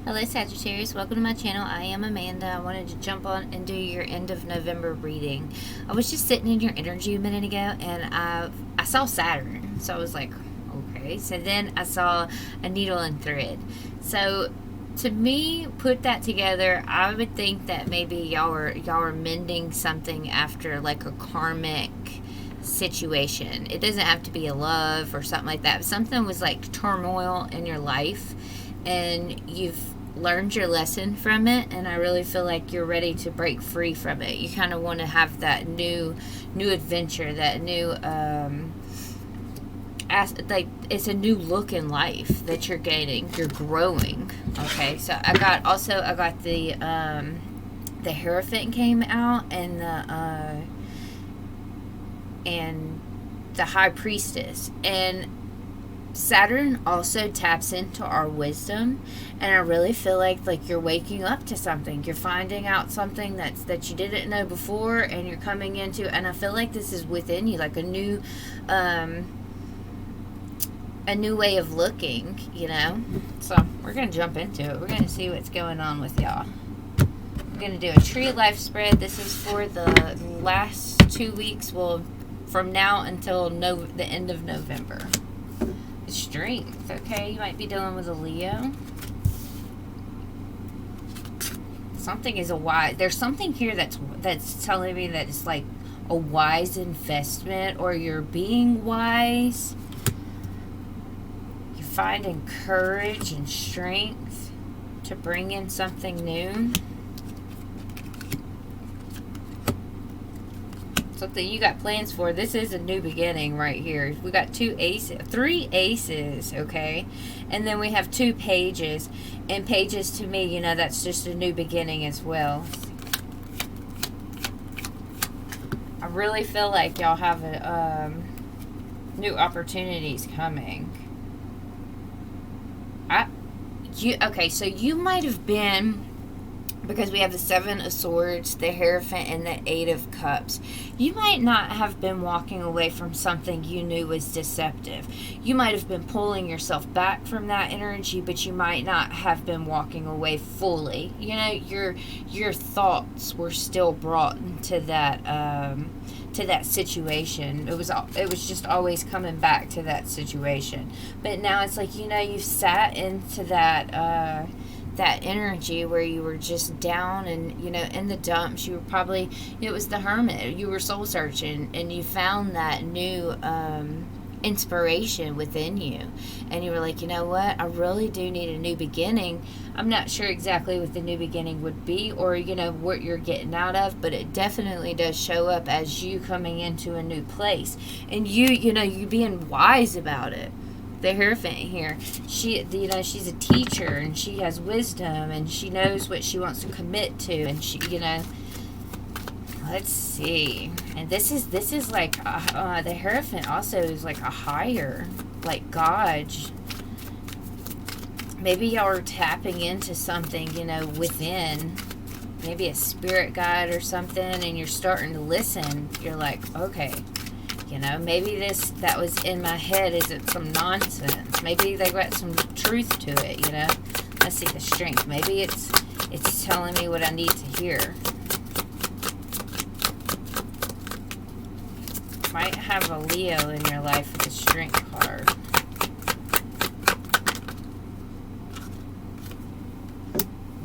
Hello Sagittarius, welcome to my channel. I am Amanda. I wanted to jump on and do your end of November reading. I was just sitting in your energy a minute ago and I saw Saturn. So I was like, okay. So then I saw a needle and thread. So to me, put that together, I would think that maybe y'all are mending something after like a karmic situation. It doesn't have to be a love or something like that. But something was like turmoil in your life and you've learned your lesson from it, and I really feel like you're ready to break free from it. You kind of want to have that new adventure, that new like it's a new look in life that you're gaining. You're growing. Okay, so I got the Hierophant came out, and the High Priestess, and Saturn also taps into our wisdom, and I really feel like you're waking up to something. You're finding out something that you didn't know before, and you're coming into, and I feel like this is within you, like a new way of looking, you know. So we're gonna jump into it. We're gonna see what's going on with y'all. We're gonna do a tree of life spread. This is for the last 2 weeks, well, from now until the end of November. Strength, okay? You might be dealing with a Leo. Something is there's something here that's telling me that it's like a wise investment, or you're being wise. You're finding courage and strength to bring in something new. Something you got plans for. This is a new beginning right here. We got 3 aces, okay? And then we have 2 pages. And pages, to me, you know, that's just a new beginning as well. I really feel like y'all have new opportunities coming. Okay, so you might have been, because we have the 7 of Swords, the Hierophant, and the 8 of Cups. You might not have been walking away from something you knew was deceptive. You might have been pulling yourself back from that energy, but you might not have been walking away fully. You know, your thoughts were still brought into that situation. It was just always coming back to that situation. But now it's like, you know, you've sat into that energy where you were just down and, you know, in the dumps. You were probably, it was the Hermit. You were soul searching, and you found that new inspiration within you, and you were like, you know what, I really do need a new beginning. I'm not sure exactly what the new beginning would be, or, you know, what you're getting out of, but it definitely does show up as you coming into a new place, and you know, you being wise about it. The Hierophant here, she's a teacher, and she has wisdom, and she knows what she wants to commit to, and she, you know, let's see. And this is like the Hierophant also is like a higher, like God. Maybe y'all are tapping into something, you know, within, maybe a spirit guide or something, and you're starting to listen. You're like, okay, you know, maybe that was in my head isn't some nonsense. Maybe they got some truth to it, you know. Let's see the Strength. Maybe it's telling me what I need to hear. Might have a Leo in your life with the Strength card.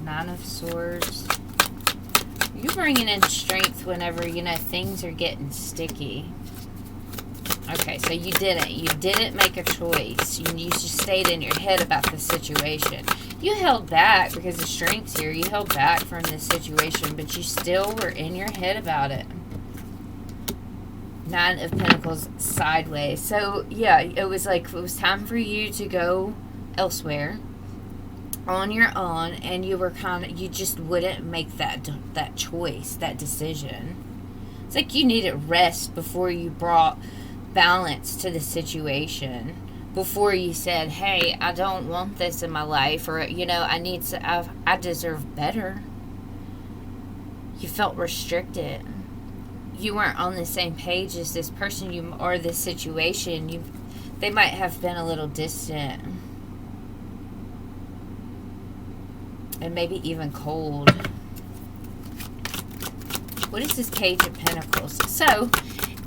Nine of Swords. You're bringing in strength whenever, you know, things are getting sticky. Okay, so you didn't make a choice. You just stayed in your head about the situation. You held back because the Strength's here. You held back from this situation, but you still were in your head about it. 9 of Pentacles sideways. So, yeah, it was time for you to go elsewhere on your own, and you just wouldn't make that choice, that decision. It's like you needed rest before you brought balance to the situation, before you said, hey, I don't want this in my life, or, you know, I deserve better. You felt restricted. You weren't on the same page as this person or this situation. They might have been a little distant. and maybe even cold. What is this Page of Pentacles? So,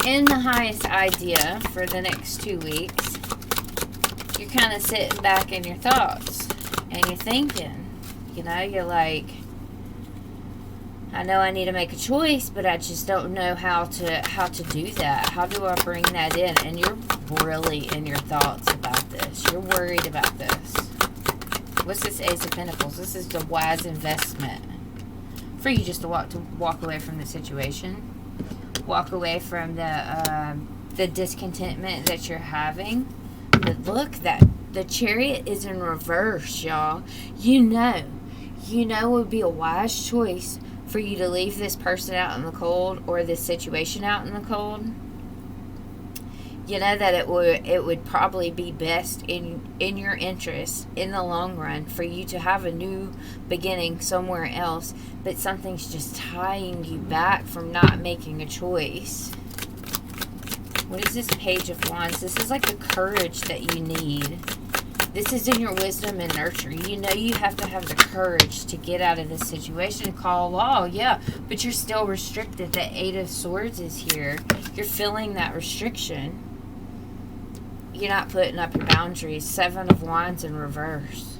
in the highest idea for the next 2 weeks, you're kind of sitting back in your thoughts and you're thinking, you know, you're like, I know I need to make a choice, but I just don't know how to do that. How do I bring that in? And you're really in your thoughts about this. You're worried about this. What's this Ace of Pentacles? This is the wise investment for you just to walk away from the situation, walk away from the discontentment that you're having. But look, that the Chariot is in reverse, y'all. You know it would be a wise choice for you to leave this person out in the cold, or this situation out in the cold. You know that it would probably be best in your interest in the long run for you to have a new beginning somewhere else, but something's just tying you back from not making a choice. What is this Page of Wands? This is like the courage that you need. This is in your wisdom and nurture. You know you have to have the courage to get out of this situation and call law, yeah, but you're still restricted. The Eight of Swords is here. You're feeling that restriction. You're not putting up your boundaries. Seven of Wands in reverse.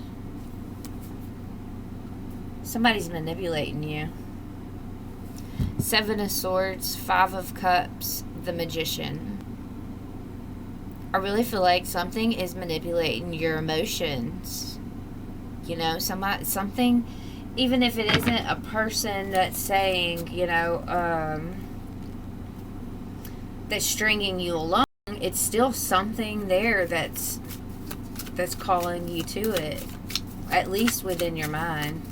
Somebody's manipulating you. Seven of Swords, Five of Cups, the Magician. I really feel like something is manipulating your emotions. You know, something, even if it isn't a person that's saying, you know, that's stringing you along, it's still something there that's calling you to it, at least within your mind.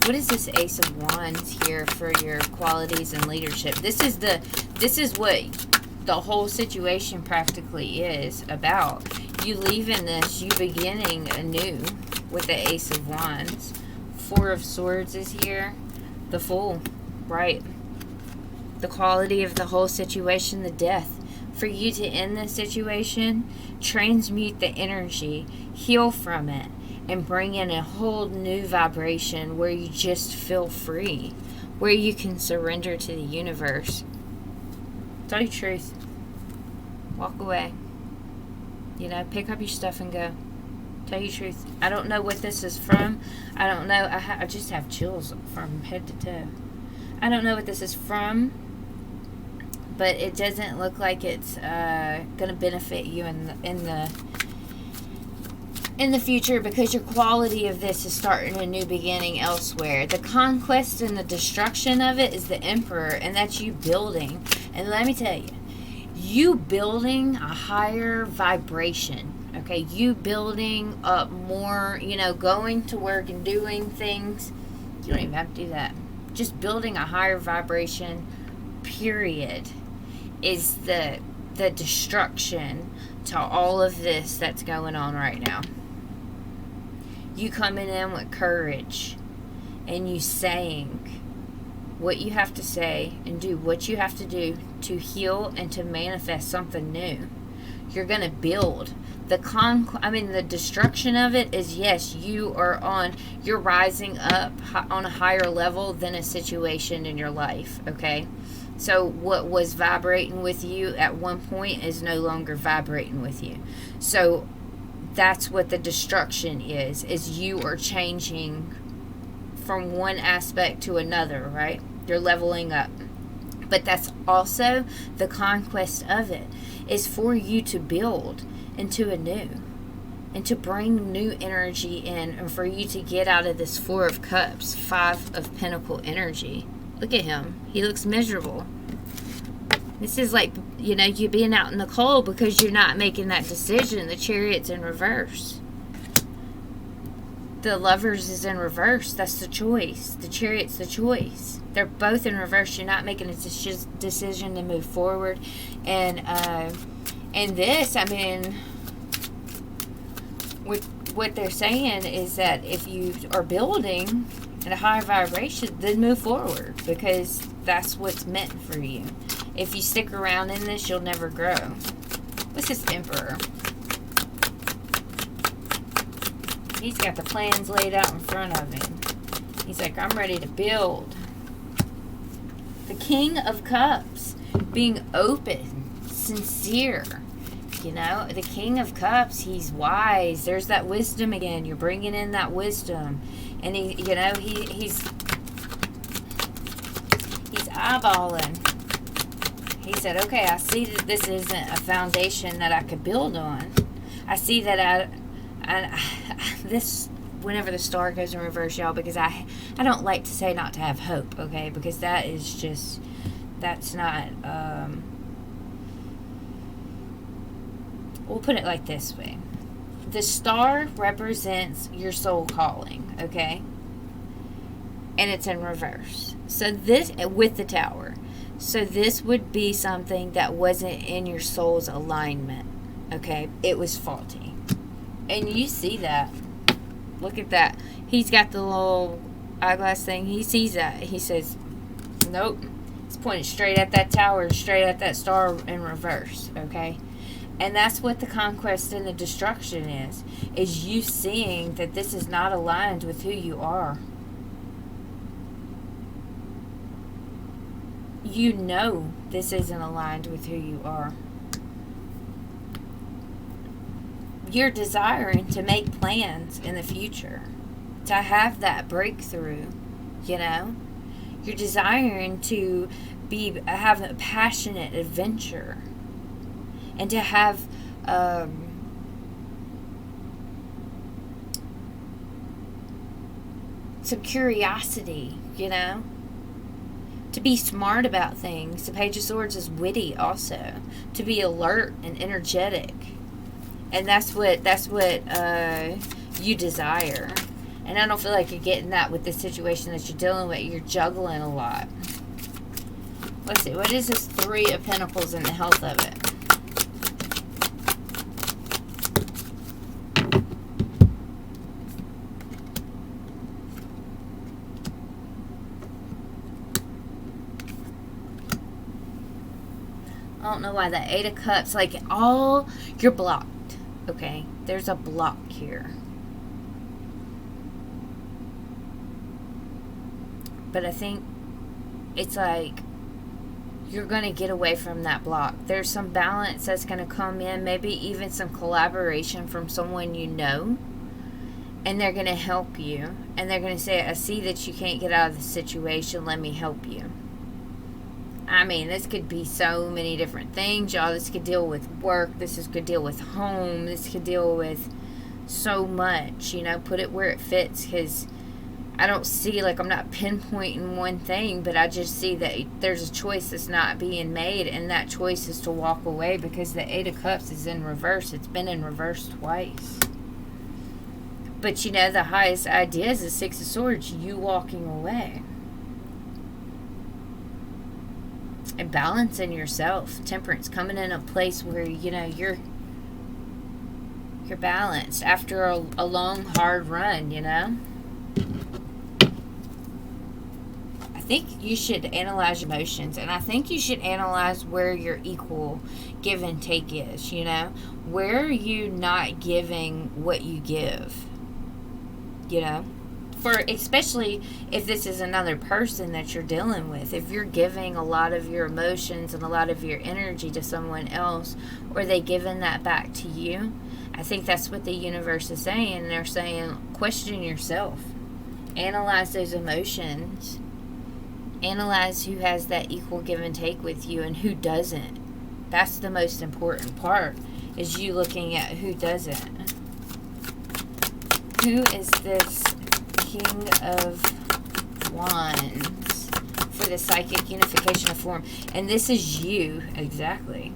What is this Ace of Wands here for your qualities and leadership? This is what the whole situation practically is about. You leaving this, you beginning anew with the Ace of Wands. Four of Swords is here. The Fool, right? The quality of the whole situation, the Death. For you to end this situation, transmute the energy, heal from it, and bring in a whole new vibration where you just feel free, where you can surrender to the universe. Tell your truth. Walk away. You know, pick up your stuff and go. Tell your truth. I don't know what this is from. I don't know. I just have chills from head to toe. I don't know what this is from, but it doesn't look like it's going to benefit you in the future, because your quality of this is starting a new beginning elsewhere. The conquest and the destruction of it is the Emperor, and that's you building. And let me tell you, you building a higher vibration, okay? You building up more, you know, going to work and doing things. You don't even have to do that. Just building a higher vibration, period, is the destruction to all of this that's going on right now. You coming in with courage and you saying what you have to say and do what you have to do to heal and to manifest something new. You're going to build. The destruction of it is, yes, you're rising up on a higher level than a situation in your life, okay? So what was vibrating with you at one point is no longer vibrating with you. So that's what the destruction is you are changing from one aspect to another, right? You're leveling up. But that's also the conquest of it, is for you to build into a new, and to bring new energy in, and for you to get out of this Four of Cups, Five of Pentacle energy. Look at him. He looks miserable. This is like, you know, you being out in the cold because you're not making that decision. The Chariot's in reverse. The Lovers is in reverse. That's the choice. The Chariot's the choice. They're both in reverse. You're not making a decision to move forward. And this, I mean, what they're saying is that if you are building at a high vibration, then move forward, because that's what's meant for you. If you stick around in this, you'll never grow. What's this Emperor? He's got the plans laid out in front of him. He's like, I'm ready to build. The King of Cups, being open, sincere. You know, the King of Cups, he's wise. There's that wisdom again. You're bringing in that wisdom. And he, you know, he's eyeballing. He said, okay, I see that this isn't a foundation that I could build on. I see that this, whenever the star goes in reverse, y'all, because I don't like to say not to have hope, okay? Because that is just, that's not, we'll put it like this way. The star represents your soul calling, okay? And it's in reverse. So this, with the tower. So this would be something that wasn't in your soul's alignment, okay? It was faulty. And you see that. Look at that. He's got the little eyeglass thing. He sees that. He says, nope. It's pointed straight at that tower, straight at that star in reverse, okay? And that's what the conquest and the destruction is you seeing that this is not aligned with who you are. You know this isn't aligned with who you are. You're desiring to make plans in the future, to have that breakthrough, you know. You're desiring to have a passionate adventure, and to have some curiosity, you know. To be smart about things. The Page of Swords is witty also. To be alert and energetic. And that's what you desire. And I don't feel like you're getting that with the situation that you're dealing with. You're juggling a lot. Let's see. What is this Three of Pentacles and the health of it? I don't know why the Eight of Cups, like you're blocked, okay? There's a block here. But I think it's like you're going to get away from that block. There's some balance that's going to come in, maybe even some collaboration from someone you know. And they're going to help you. And they're going to say, I see that you can't get out of the situation. Let me help you. I mean, this could be so many different things, y'all. This could deal with work. This could deal with home. This could deal with so much, you know. Put it where it fits, because I don't see, like, I'm not pinpointing one thing, but I just see that there's a choice that's not being made, and that choice is to walk away, because the Eight of Cups is in reverse. It's been in reverse twice. But, you know, the highest idea is the Six of Swords, you walking away. And balancing yourself. Temperance, coming in a place where, you know, you're balanced after a long, hard run, you know. I think you should analyze your emotions, and I think you should analyze where your equal give and take is, you know. Where are you not giving what you give, you know? For especially if this is another person that you're dealing with. If you're giving a lot of your emotions and a lot of your energy to someone else, or they giving that back to you, I think that's what the universe is saying. They're saying, question yourself. Analyze those emotions. Analyze who has that equal give and take with you and who doesn't. That's the most important part, is you looking at who doesn't. Who is this King of Wands for the psychic unification of form? And this is you, exactly.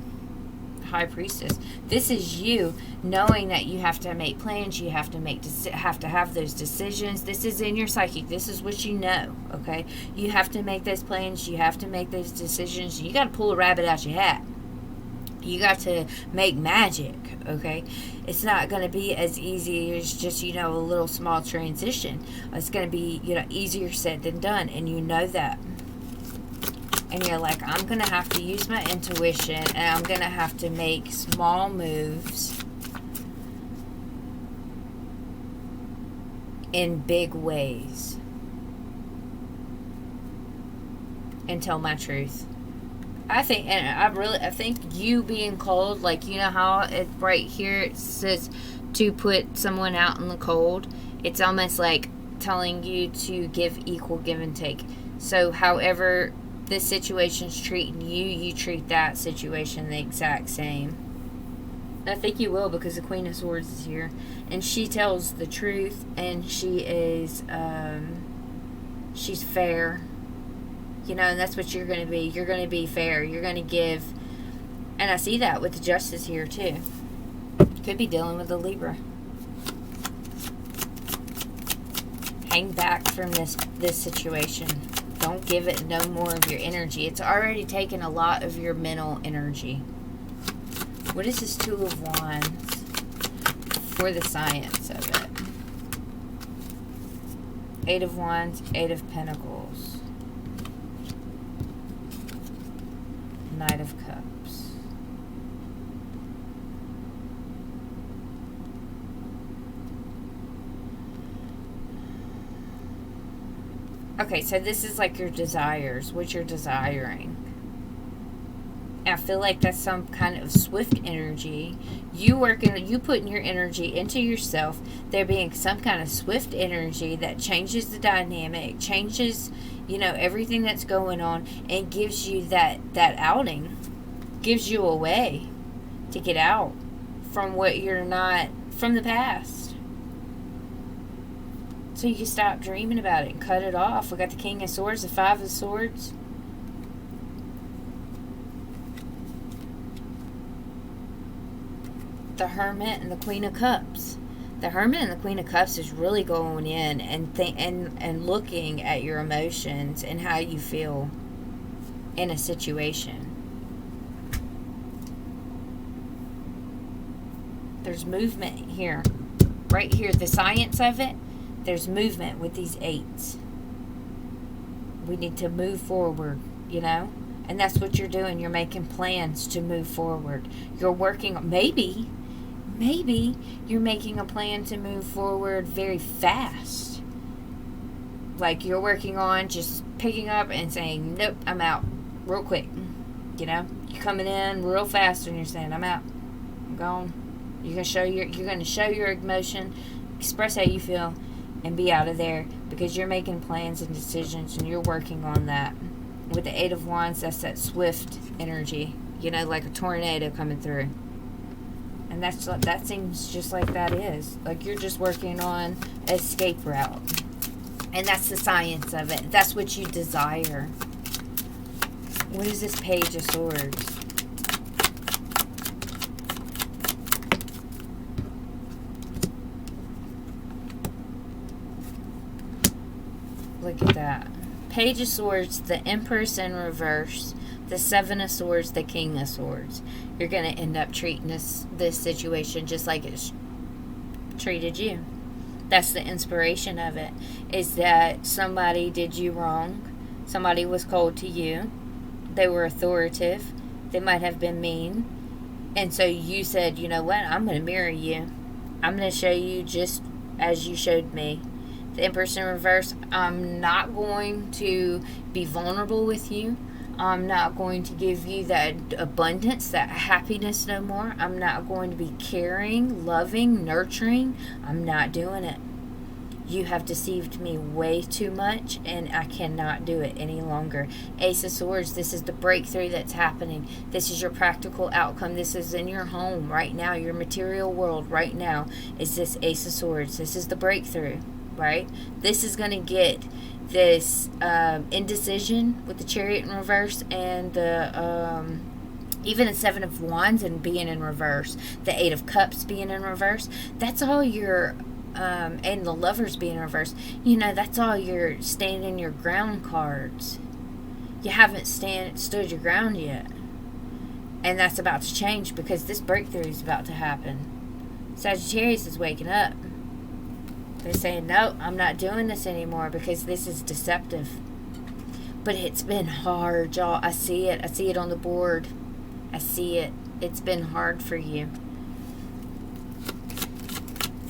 High Priestess. This is you knowing that you have to make plans. You have to have those decisions. This is in your psychic. This is what you know, okay? You have to make those plans. You have to make those decisions. You got to pull a rabbit out your hat. You got to make magic, okay? It's not going to be as easy as just, you know, a little small transition. It's going to be, you know, easier said than done, and you know that. And you're like, I'm going to have to use my intuition, and I'm going to have to make small moves in big ways. and tell my truth. I think you being cold, like, you know how it right here it says to put someone out in the cold. It's almost like telling you to give equal give and take. So however this situation's treating you, you treat that situation the exact same. I think you will, because the Queen of Swords is here, and she tells the truth, and she is she's fair, you know, and that's what you're going to be. You're going to be fair. You're going to give, and I see that with the Justice here too. Could be dealing with a Libra. Hang back from this situation. Don't give it no more of your energy. It's already taken a lot of your mental energy. What is this Two of Wands for the science of it? Eight of Wands, Eight of Pentacles, Knight of Cups. Okay, so this is like your desires, what you're desiring. I feel like that's some kind of swift energy. You putting your energy into yourself. There being some kind of swift energy that changes the dynamic, changes, you know, everything that's going on, and gives you that outing, gives you a way to get out from what you're not, from the past. So you can stop dreaming about it and cut it off. We got the King of Swords, the Five of Swords. The Hermit and the Queen of Cups. The Hermit and the Queen of Cups is really going in and looking at your emotions and how you feel in a situation. There's movement here. Right here, the science of it, there's movement with these eights. We need to move forward, you know? And that's what you're doing. You're making plans to move forward. You're working, maybe you're making a plan to move forward very fast. Like you're working on just picking up and saying, nope, I'm out real quick. You know, you're coming in real fast and you're saying, I'm out, I'm gone. You're going to show your emotion, express how you feel, and be out of there, because you're making plans and decisions and you're working on that. With the Eight of Wands, that's that swift energy, you know, like a tornado coming through. And that seems just like that is. Like you're just working on an escape route. And that's the science of it. That's what you desire. What is this Page of Swords? Look at that. Page of Swords, the Empress in reverse, the Seven of Swords, the King of Swords. You're going to end up treating this situation just like it's treated you. That's the inspiration of it, is that somebody did you wrong. Somebody was cold to you. They were authoritative. They might have been mean. And so you said, you know what, I'm going to mirror you. I'm going to show you just as you showed me. The Empress in reverse, I'm not going to be vulnerable with you. I'm not going to give you that abundance, that happiness no more. I'm not going to be caring, loving, nurturing. I'm not doing it. You have deceived me way too much, and I cannot do it any longer. Ace of Swords, this is the breakthrough that's happening. This is your practical outcome. This is in your home right now. Your material world right now is this Ace of Swords. This is the breakthrough, right? This is going to get this indecision with the Chariot in reverse, and the even the Seven of Wands and being in reverse, the Eight of Cups being in reverse. That's all your and the Lovers being in reverse. You know, that's all your standing your ground cards. You haven't stood your ground yet, and that's about to change, because this breakthrough is about to happen. Sagittarius is waking up. They're saying, no, I'm not doing this anymore, because this is deceptive. But it's been hard, y'all. I see it. I see it on the board. I see it. It's been hard for you.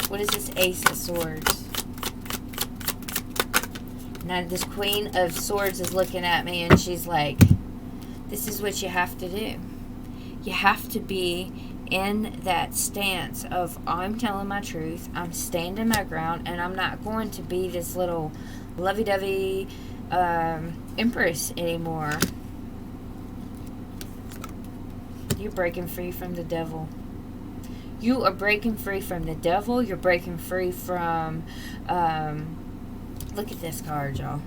What is this Ace of Swords? Now this Queen of Swords is looking at me and she's like, this is what you have to do. You have to be in that stance of, I'm telling my truth, I'm standing my ground, and I'm not going to be this little lovey-dovey empress anymore. You're breaking free from the devil. You are breaking free from the devil. You're breaking free from, look at this card, y'all.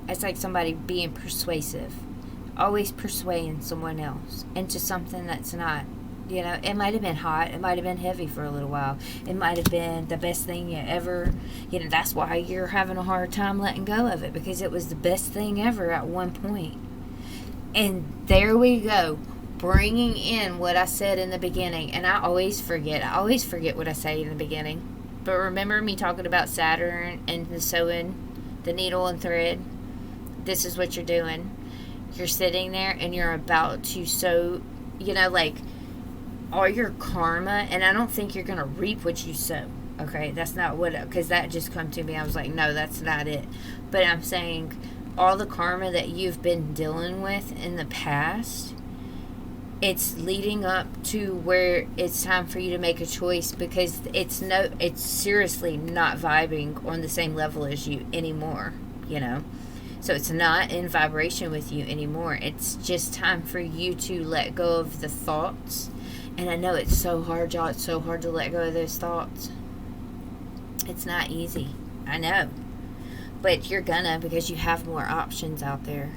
It's like somebody being persuasive. Always persuading someone else into something that's not. You know, it might have been hot. It might have been heavy for a little while. It might have been the best thing you ever, you know, that's why you're having a hard time letting go of it, because it was the best thing ever at one point. And there we go, bringing in what I said in the beginning. And I always forget what I say in the beginning. But remember me talking about Saturn and the sewing, the needle and thread? This is what you're doing. You're sitting there and you're about to sow, you know, like all your karma. And I don't think you're going to reap what you sow. Okay, that's not what, because that just come to me. I was like, no, that's not it. But I'm saying all the karma that you've been dealing with in the past, it's leading up to where it's time for you to make a choice, because it's seriously not vibing on the same level as you anymore, you know. So it's not in vibration with you anymore. It's just time for you to let go of the thoughts. And I know it's so hard, y'all. It's so hard to let go of those thoughts. It's not easy. I know. But you're gonna, because you have more options out there.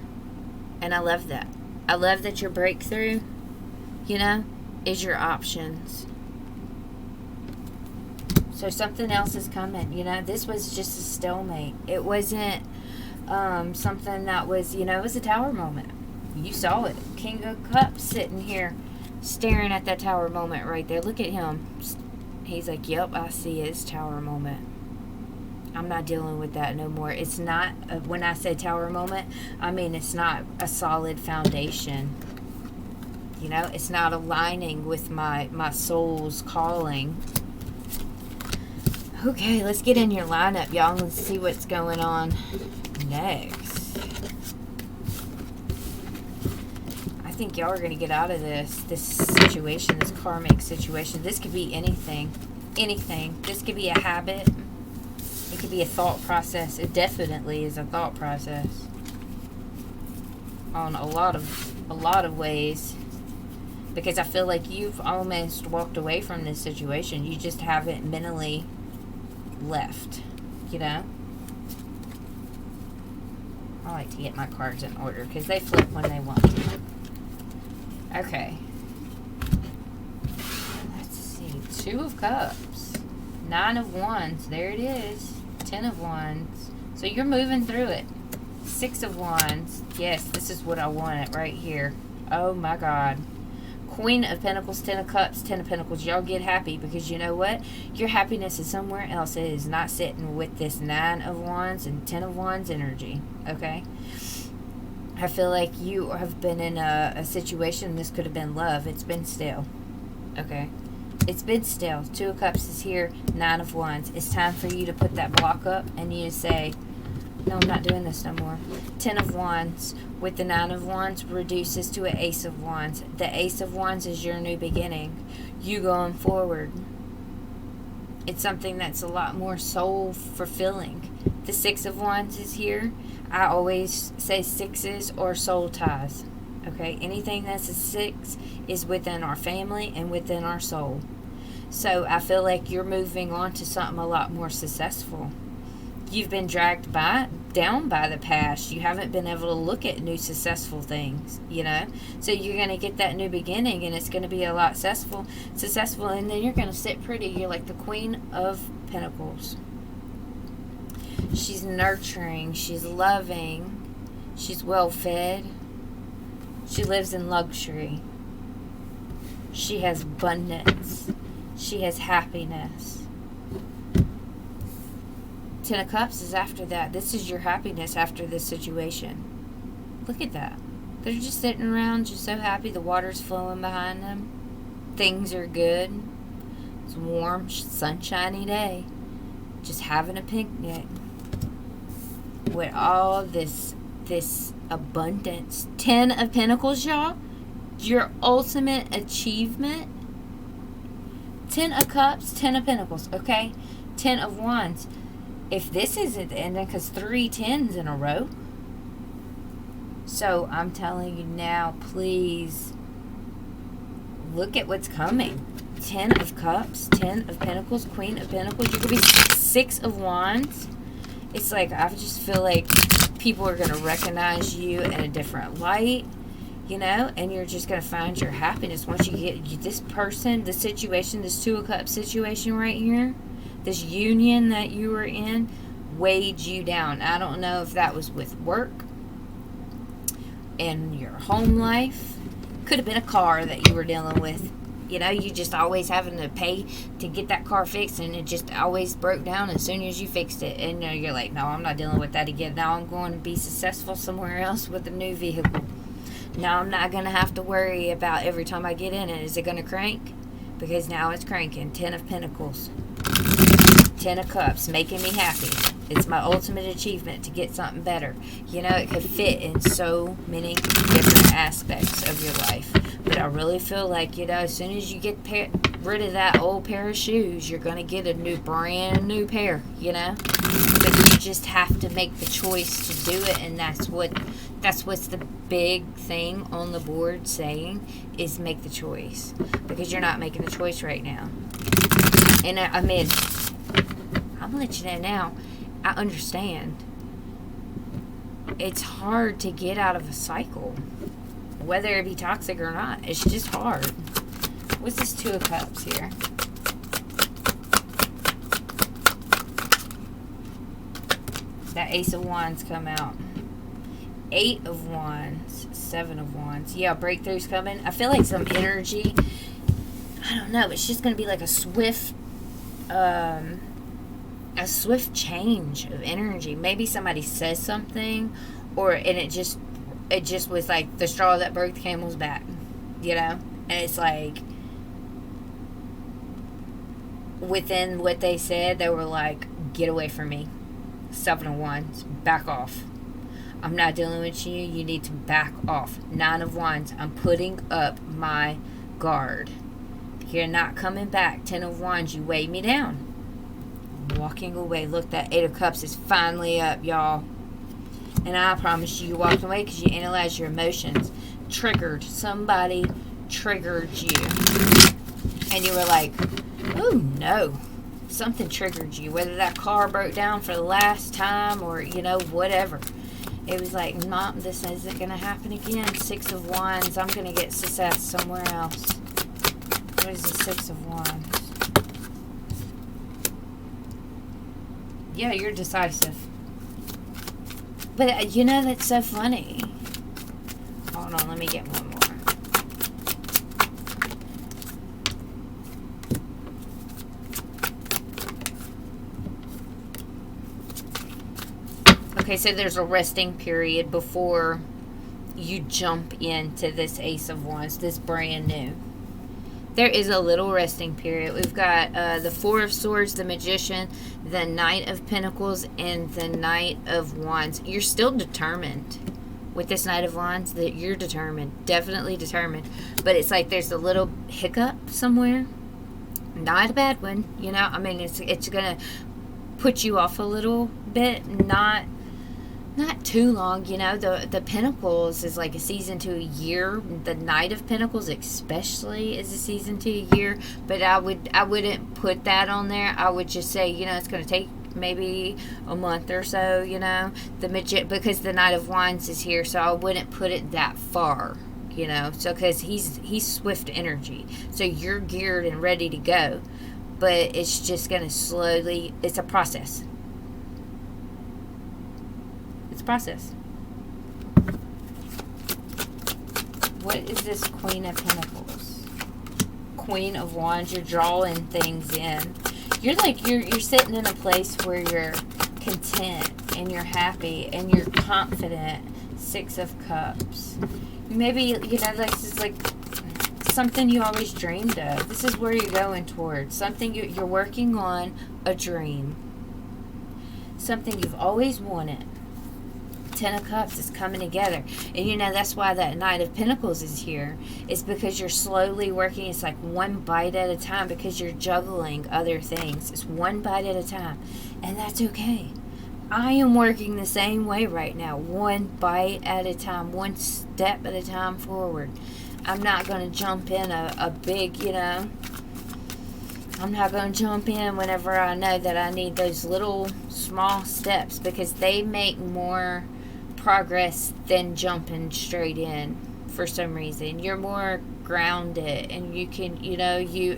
And I love that. I love that your breakthrough, you know, is your options. So something else is coming. You know, this was just a stalemate. It wasn't something that was, you know, it was a tower moment. You saw it. King of Cups sitting here staring at that tower moment right there. Look at him. He's like, yep, I see his tower moment. I'm not dealing with that no more. It's not, when I say tower moment, I mean it's not a solid foundation. You know, it's not aligning with my soul's calling. Okay, let's get in your lineup, y'all. Let's see what's going on next. I think y'all are going to get out of this situation, this karmic situation. This could be anything. Anything. This could be a habit. It could be a thought process. It definitely is a thought process on a lot of ways, because I feel like you've almost walked away from this situation. You just haven't mentally left, you know. I like to get my cards in order because they flip when they want to. Okay, let's see. 2 of Cups, 9 of Wands, there it is. 10 of Wands. So you're moving through it. 6 of Wands. Yes, this is what I wanted right here. Oh my God. Queen of Pentacles, 10 of Cups, 10 of Pentacles. Y'all get happy, because you know what? Your happiness is somewhere else. It is not sitting with this 9 of Wands and 10 of Wands energy. Okay? I feel like you have been in a situation. This could have been love. It's been stale. Okay? It's been stale. 2 of Cups is here. 9 of Wands. It's time for you to put that block up and you say, no, I'm not doing this no more. 10 of Wands with the 9 of Wands reduces to an Ace of Wands. The Ace of Wands is your new beginning. You going forward. It's something that's a lot more soul fulfilling. The 6 of Wands is here. I always say 6s or soul ties. Okay? Anything that's a 6 is within our family and within our soul. So I feel like you're moving on to something a lot more successful. You've been dragged down by the past. You haven't been able to look at new successful things, you know. So you're going to get that new beginning, and it's going to be a lot successful, and then you're going to sit pretty. You're like the Queen of Pentacles. She's nurturing. She's loving. She's well-fed. She lives in luxury. She has abundance. She has happiness. 10 of Cups is after that. This is your happiness after this situation. Look at that. They're just sitting around, just so happy. The water's flowing behind them. Things are good. It's a warm, sunshiny day. Just having a picnic. with all this abundance. 10 of Pentacles, y'all. Your ultimate achievement. 10 of Cups, 10 of Pentacles, okay? 10 of Wands. If this isn't the ending, because 3 10s in a row. So I'm telling you now, please look at what's coming. 10 of Cups, 10 of Pentacles, Queen of Pentacles. You're going to be 6 of Wands. It's like, I just feel like people are going to recognize you in a different light, you know, and you're just going to find your happiness once you get this person, the situation, this 2 of Cups situation right here, this union that you were in, weighed you down. I don't know if that was with work, in your home life. Could have been a car that you were dealing with. You know, you just always having to pay to get that car fixed, and it just always broke down as soon as you fixed it. And you're like, no, I'm not dealing with that again. Now I'm going to be successful somewhere else with a new vehicle. Now I'm not going to have to worry about every time I get in it, is it going to crank? Because now it's cranking. 10 of Pentacles. 10 of Cups, making me happy. It's my ultimate achievement to get something better. You know, it could fit in so many different aspects of your life. But I really feel like, you know, as soon as you get rid of that old pair of shoes, you're going to get a brand new pair, you know? But you just have to make the choice to do it, and that's what's the big thing on the board saying, is make the choice. Because you're not making the choice right now. And I mean, I'm going to let you know now, I understand. It's hard to get out of a cycle, whether it be toxic or not. It's just hard. What's this 2 of Cups here? That Ace of Wands come out. 8 of Wands. 7 of Wands. Yeah, breakthroughs coming. I feel like some energy. I don't know. It's just going to be like a swift change of energy. Maybe somebody says something, and it just was like the straw that broke the camel's back, you know? And it's like, within what they said, they were like, get away from me. 7 of Wands, back off. I'm not dealing with you. You need to back off. 9 of Wands, I'm putting up my guard. You're not coming back. 10 of Wands, you weighed me down. I'm walking away. Look, that 8 of Cups is finally up, y'all. And I promise you walked away because you analyzed your emotions. Triggered. Somebody triggered you. And you were like, oh no. Something triggered you. Whether that car broke down for the last time or, you know, whatever. It was like, no, this isn't going to happen again. 6 of Wands. I'm going to get success somewhere else. What is the 6 of Wands? Yeah, you're decisive. But, you know, that's so funny. Hold on, let me get one more. Okay, so there's a resting period before you jump into this Ace of Wands, this brand new. There is a little resting period. We've got the 4 of Swords, the Magician, the Knight of Pentacles, and the Knight of Wands. You're still determined with this Knight of Wands. That you're determined, definitely determined. But it's like there's a little hiccup somewhere. Not a bad one, you know. I mean, it's gonna put you off a little bit. Not too long, you know. The Pentacles is like a season to a year. The Knight of Pentacles especially is a season to a year. But I wouldn't put that on there. I would just say, you know, it's going to take maybe a month or so, you know. Because the Knight of Wands is here, so I wouldn't put it that far, you know. So because he's swift energy, so you're geared and ready to go. But it's just going to slowly. It's a process. Process. What is this Queen of Pentacles? Queen of Wands. You're drawing things in. You're like you're sitting in a place where you're content and you're happy and you're confident. 6 of Cups. Maybe, you know, like this is like something you always dreamed of. This is where you're going towards. Something you're working on, a dream. Something you've always wanted. Ten of Cups is coming together. And you know, that's why that Knight of Pentacles is here. It's because you're slowly working. It's like one bite at a time, because you're juggling other things. It's one bite at a time. And that's okay. I am working the same way right now. One bite at a time. One step at a time forward. I'm not going to jump in a big, you know... I'm not going to jump in whenever I know that I need those little small steps, because they make more progress than jumping straight in for some reason. You're more grounded, and you can, you know, you're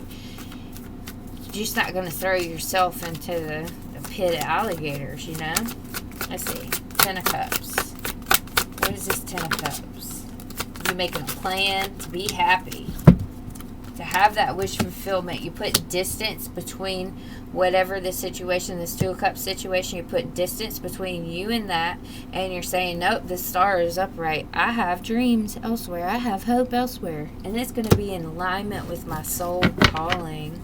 just not going to throw yourself into the pit of alligators, you know. Let's see. Ten of Cups. What is this Ten of Cups? You're making a plan to be happy. To have that wish fulfillment. You put distance between whatever the situation, this Two of Cups situation, you put distance between you and that, and you're saying, nope, the star is upright. I have dreams elsewhere. I have hope elsewhere. And it's going to be in alignment with my soul calling.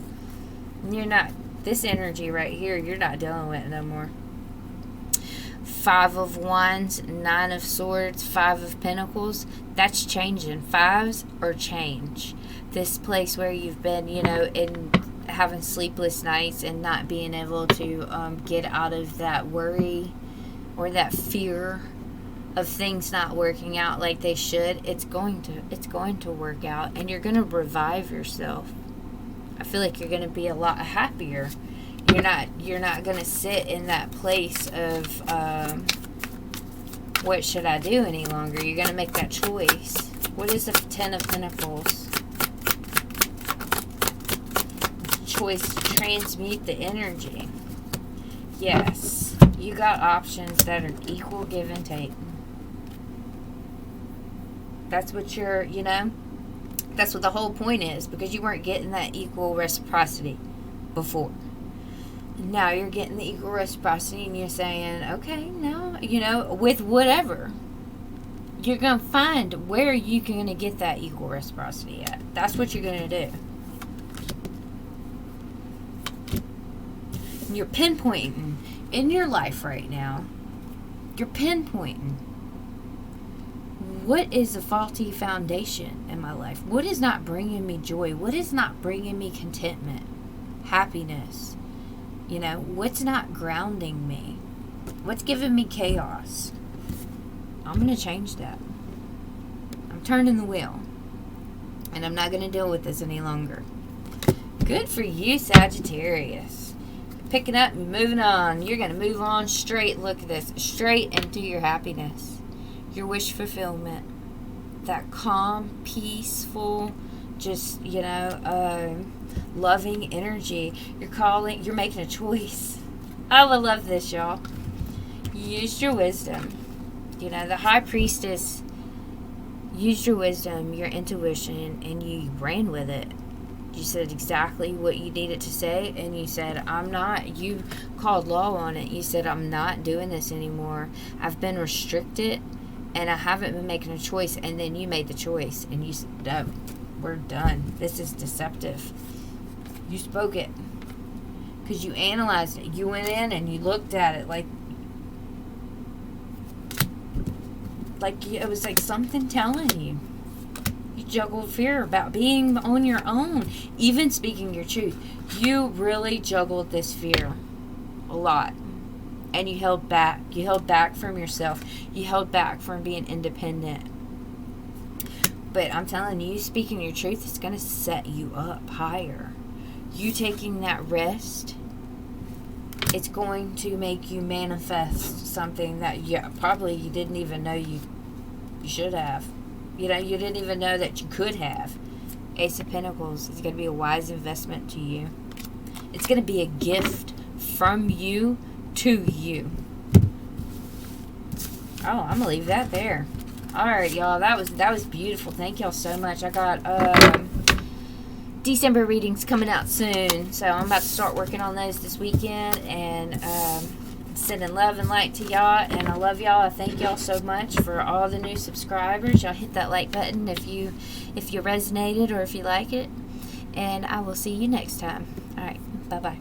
And you're not, this energy right here, you're not dealing with it no more. Five of Wands, Nine of Swords, Five of Pentacles. That's changing. Fives are change. This place where you've been, you know, in having sleepless nights and not being able to get out of that worry or that fear of things not working out like they should. It's going to work out, and you're going to revive yourself. I feel like you're going to be a lot happier. You're not going to sit in that place of what should I do any longer. You're going to make that choice. What is the Ten of Pentacles? Choice to transmute the energy. Yes, you got options that are equal give and take. That's what you're, you know, that's what the whole point is, because you weren't getting that equal reciprocity before. Now you're getting the equal reciprocity, and you're saying, okay, no, you know, with whatever, you're going to find where you're going to get that equal reciprocity at. That's what you're going to do. You're pinpointing in your life right now. You're pinpointing what is the faulty foundation in my life. What is not bringing me joy? What is not bringing me contentment, happiness? You know, what's not grounding me? What's giving me chaos? I'm going to change that. I'm turning the wheel. And I'm not going to deal with this any longer. Good for you, Sagittarius. Picking up and moving on. You're going to move on straight. Look at this. Straight into your happiness. Your wish fulfillment. That calm, peaceful, just, you know, loving energy. You're making a choice. I would love this, y'all. Use your wisdom. You know, the High Priestess used your wisdom, your intuition, and you ran with it. You said exactly what you needed to say, and you said, you called law on it. You said, I'm not doing this anymore. I've been restricted, and I haven't been making a choice. And then you made the choice, and you said, no, we're done. This is deceptive. You spoke it. Because you analyzed it. You went in and you looked at it like it was like something telling you. You juggled fear about being on your own, even speaking your truth. You really juggled this fear a lot, and you held back. You held back from yourself. You held back from being independent. But I'm telling you, speaking your truth is going to set you up higher. You taking that rest, it's going to make you manifest something that probably you didn't even know you should have. You know, you didn't even know that you could have. Ace of Pentacles is going to be a wise investment to you. It's going to be a gift from you to you. Oh, I'm going to leave that there. All right, y'all. That was beautiful. Thank y'all so much. I got December readings coming out soon. So I'm about to start working on those this weekend. And sending love and light to y'all, and I love y'all. I thank y'all so much for all the new subscribers. Y'all hit that like button if you resonated or if you like it, and I will see you next time. All right, bye bye.